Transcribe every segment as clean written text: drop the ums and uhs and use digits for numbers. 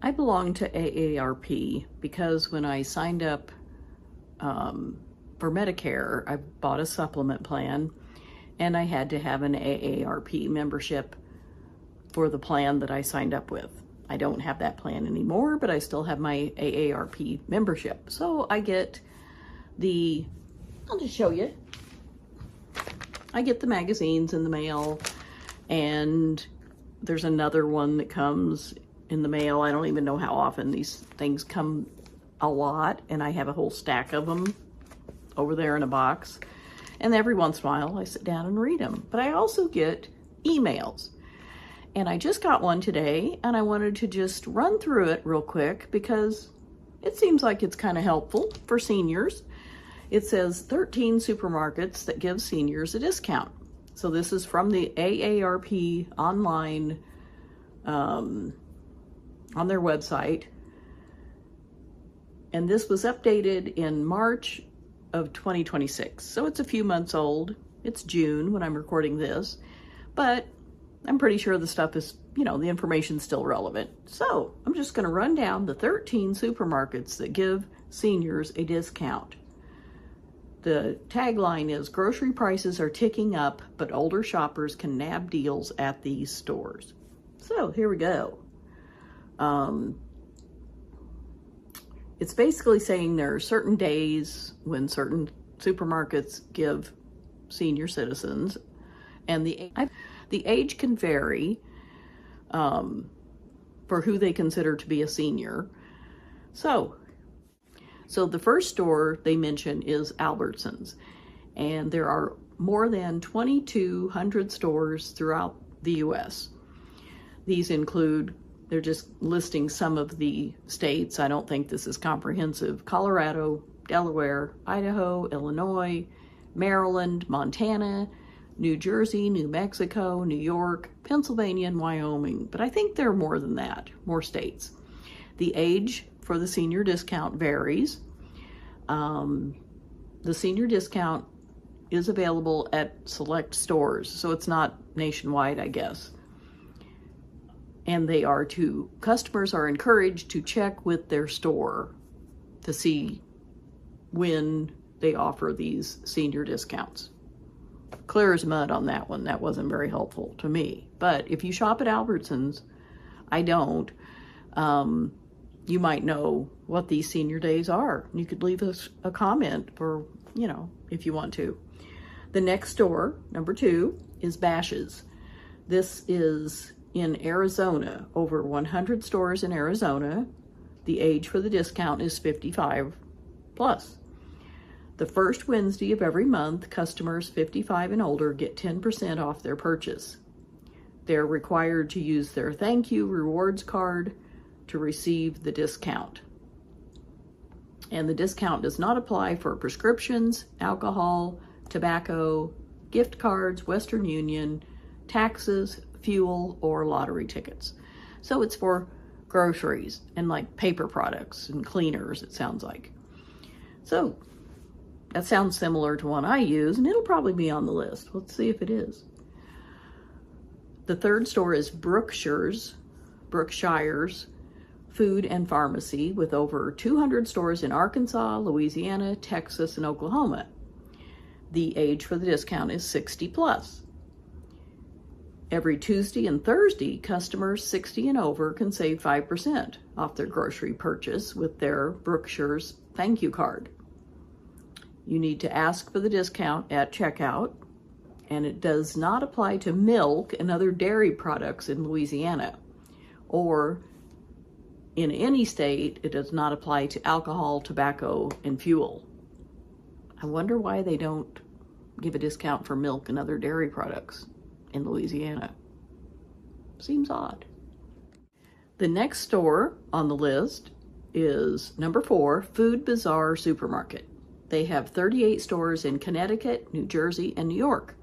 I belong to AARP because when I signed up for Medicare, I bought a supplement plan and I had to have an AARP membership for the plan that I signed up with. I don't have that plan anymore, but I still have my AARP membership. So I get I'll just show you. I get the magazines in the mail, and there's another one that comes in the mail. I don't even know how often these things come, a lot, and I have a whole stack of them over there in a box. And every once in a while I sit down and read them. But I also get emails. And I just got one today, and I wanted to just run through it real quick because it seems like it's kind of helpful for seniors. It says 13 supermarkets that give seniors a discount. So this is from the AARP online on their website. And this was updated in March of 2026. So it's a few months old. It's June when I'm recording this, but I'm pretty sure the stuff is, the information's still relevant. So I'm just going to run down the 13 supermarkets that give seniors a discount. The tagline is, grocery prices are ticking up, but older shoppers can nab deals at these stores. So here we go. It's basically saying there are certain days when certain supermarkets give senior citizens, and the age can vary for who they consider to be a senior. So the first store they mention is Albertsons, and there are more than 2,200 stores throughout the U.S. These include, they're just listing some of the states. I don't think this is comprehensive. Colorado, Delaware, Idaho, Illinois, Maryland, Montana, New Jersey, New Mexico, New York, Pennsylvania, and Wyoming. But I think there are more than that, more states. The age for the senior discount varies. The senior discount is available at select stores, so it's not nationwide, I guess. And customers are encouraged to check with their store to see when they offer these senior discounts. Clear as mud on that one. That wasn't very helpful to me. But if you shop at Albertsons, I don't, you might know what these senior days are. You could leave us a comment for, if you want to. The next store, number 2, is Bash's'. This is in Arizona, over 100 stores in Arizona. The age for the discount is 55 plus. The first Wednesday of every month, customers 55 and older get 10% off their purchase. They're required to use their thank you rewards card to receive the discount. And the discount does not apply for prescriptions, alcohol, tobacco, gift cards, Western Union, taxes, fuel, or lottery tickets. So it's for groceries and like paper products and cleaners, it sounds like. So that sounds similar to one I use, and it'll probably be on the list. Let's see if it is. The third store is Brookshire's Food and Pharmacy, with over 200 stores in Arkansas, Louisiana, Texas, and Oklahoma. The age for the discount is 60 plus. Every Tuesday and Thursday, customers 60 and over can save 5% off their grocery purchase with their Brookshire's thank you card. You need to ask for the discount at checkout, and it does not apply to milk and other dairy products in Louisiana, or in any state. It does not apply to alcohol, tobacco, and fuel. I wonder why they don't give a discount for milk and other dairy products in Louisiana. Seems odd. The next store on the list is number 4, Food Bazaar Supermarket. They have 38 stores in Connecticut, New Jersey, and New York.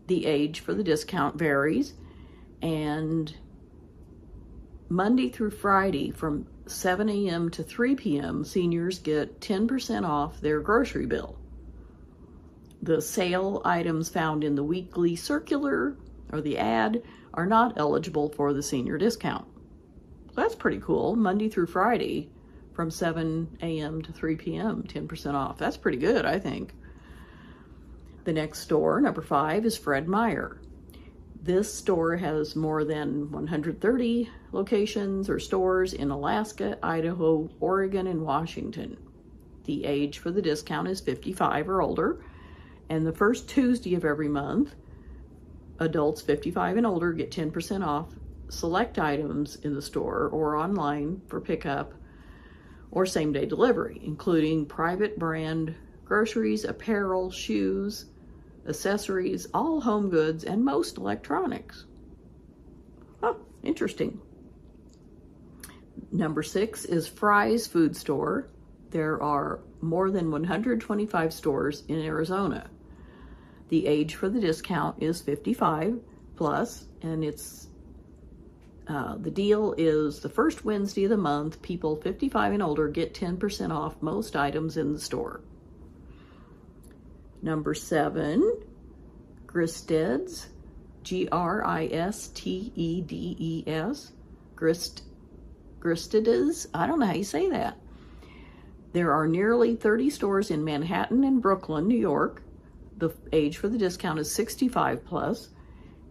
The age for the discount varies, and Monday through Friday from 7 a.m. to 3 p.m., seniors get 10% off their grocery bill. The sale items found in the weekly circular or the ad are not eligible for the senior discount. That's pretty cool. Monday through Friday from 7 a.m. to 3 p.m., 10% off. That's pretty good, I think. The next store, number 5, is Fred Meyer. This store has more than 130 locations or stores in Alaska, Idaho, Oregon, and Washington. The age for the discount is 55 or older, and the first Tuesday of every month, adults 55 and older get 10% off select items in the store or online for pickup or same-day delivery, including private brand groceries, apparel, shoes, accessories, all home goods, and most electronics. Oh, interesting. Number 6 is Fry's Food Store. There are more than 125 stores in Arizona. The age for the discount is 55 plus, and the deal is the first Wednesday of the month, people 55 and older get 10% off most items in the store. Number 7, Gristed's, Gristed's, Gristed's, I don't know how you say that. There are nearly 30 stores in Manhattan and Brooklyn, New York. The age for the discount is 65 plus,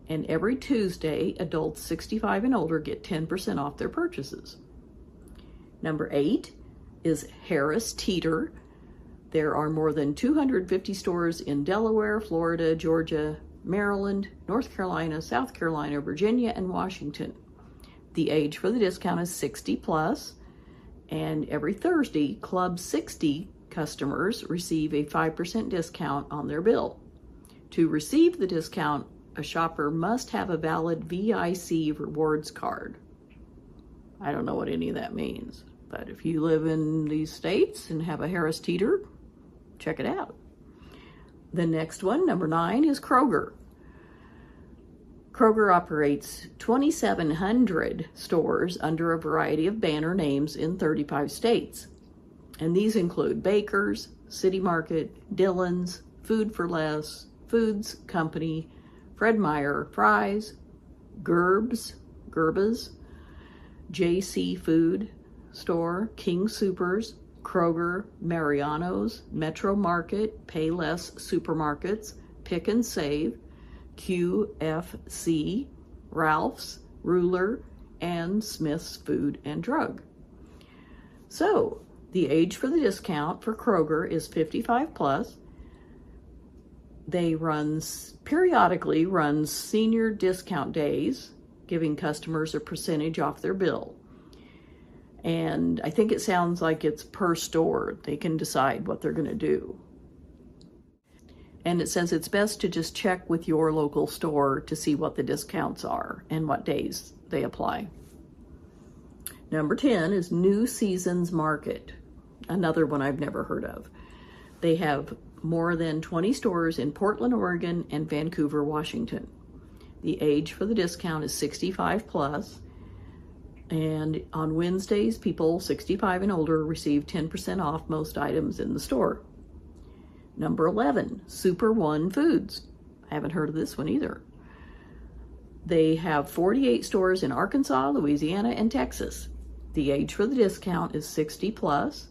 and every Tuesday, adults 65 and older get 10% off their purchases. Number 8 is Harris Teeter. There are more than 250 stores in Delaware, Florida, Georgia, Maryland, North Carolina, South Carolina, Virginia, and Washington. The age for the discount is 60 plus, and every Thursday, Club 60 customers receive a 5% discount on their bill. To receive the discount, a shopper must have a valid VIC rewards card. I don't know what any of that means, but if you live in these states and have a Harris Teeter, check it out. The next one, number 9, is Kroger. Kroger operates 2,700 stores under a variety of banner names in 35 states. And these include Baker's, City Market, Dillon's, Food for Less, Foods Company, Fred Meyer, Fry's, Gerb's, JC Food Store, King Soopers, Kroger, Mariano's, Metro Market, Payless Supermarkets, Pick and Save, QFC, Ralph's, Ruler, and Smith's Food and Drug. So, the age for the discount for Kroger is 55 plus. They periodically run senior discount days, giving customers a percentage off their bill. And I think it sounds like it's per store. They can decide what they're going to do. And it says it's best to just check with your local store to see what the discounts are and what days they apply. Number 10 is New Seasons Market, another one I've never heard of. They have more than 20 stores in Portland, Oregon, and Vancouver, Washington. The age for the discount is 65 plus, and on Wednesdays, people 65 and older receive 10% off most items in the store. Number 11, Super One Foods. I haven't heard of this one either. They have 48 stores in Arkansas, Louisiana, and Texas. The age for the discount is 60 plus,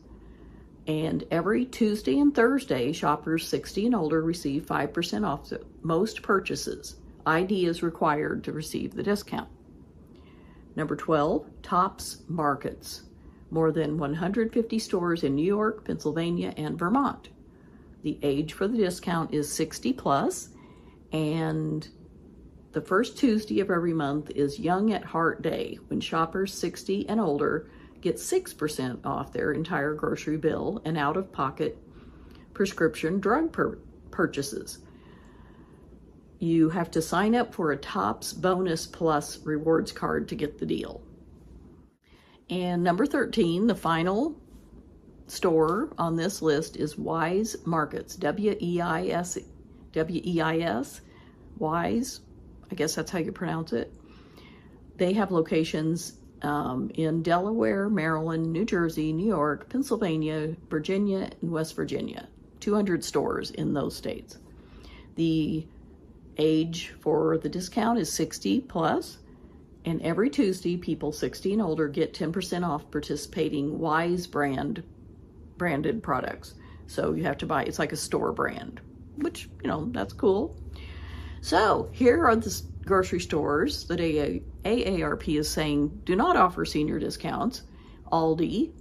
and every Tuesday and Thursday, shoppers 60 and older receive 5% off most purchases. ID is required to receive the discount. Number 12, Tops Markets. More than 150 stores in New York, Pennsylvania, and Vermont. The age for the discount is 60 plus, and the first Tuesday of every month is Young at Heart Day, when shoppers 60 and older get 6% off their entire grocery bill and out-of-pocket prescription drug purchases. You have to sign up for a Tops Bonus Plus rewards card to get the deal. And number 13, the final store on this list is Wise Markets, W-E-I-S, Wise, I guess that's how you pronounce it. They have locations in Delaware, Maryland, New Jersey, New York, Pennsylvania, Virginia, and West Virginia. 200 stores in those states. The age for the discount is 60 plus, And every Tuesday, people 60 and older get 10% off participating Wise branded products. So you have to buy, it's like a store brand, which, that's cool. So here are the grocery stores that AARP is saying do not offer senior discounts. Aldi,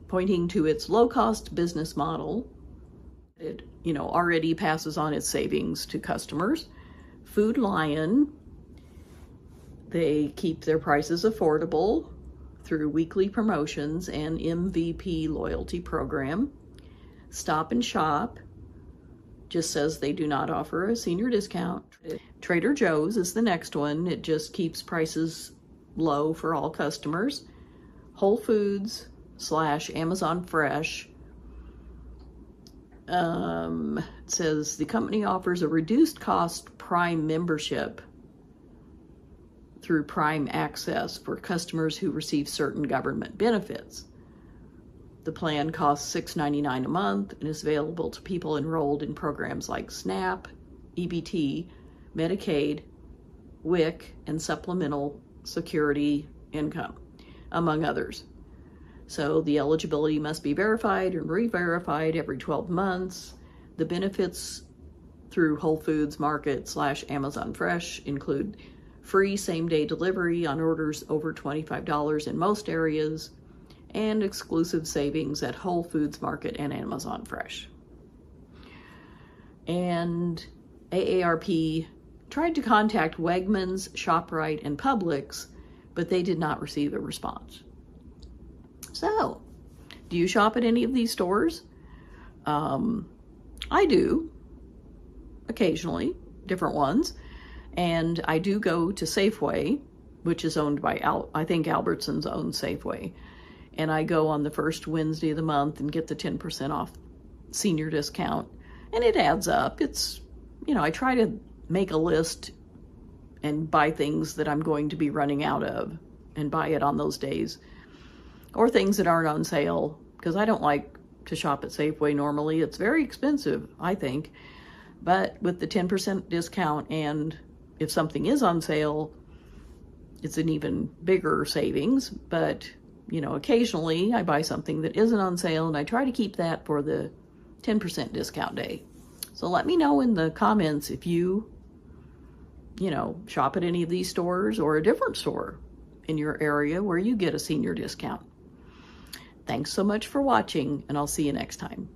pointing to its low-cost business model. It, already passes on its savings to customers. Food Lion, they keep their prices affordable through weekly promotions and MVP loyalty program. Stop and Shop just says they do not offer a senior discount. Trader Joe's is the next one. It just keeps prices low for all customers. Whole Foods / Amazon Fresh, it says the company offers a reduced cost Prime membership through Prime Access for customers who receive certain government benefits. The plan costs $6.99 a month and is available to people enrolled in programs like SNAP, EBT, Medicaid, WIC, and Supplemental Security Income, among others. So the eligibility must be verified and re-verified every 12 months. The benefits through Whole Foods Market / Amazon Fresh include free same-day delivery on orders over $25 in most areas, and exclusive savings at Whole Foods Market and Amazon Fresh. And AARP tried to contact Wegmans, ShopRite, and Publix, but they did not receive a response. So, do you shop at any of these stores? I do, occasionally, different ones. And I do go to Safeway, which is owned by, I think Albertsons owns Safeway. And I go on the first Wednesday of the month and get the 10% off senior discount. And it adds up. It's, I try to make a list and buy things that I'm going to be running out of and buy it on those days. Or things that aren't on sale, because I don't like to shop at Safeway normally. It's very expensive, I think. But with the 10% discount, and if something is on sale, it's an even bigger savings. But, occasionally I buy something that isn't on sale, and I try to keep that for the 10% discount day. So let me know in the comments if you, shop at any of these stores or a different store in your area where you get a senior discount. Thanks so much for watching, and I'll see you next time.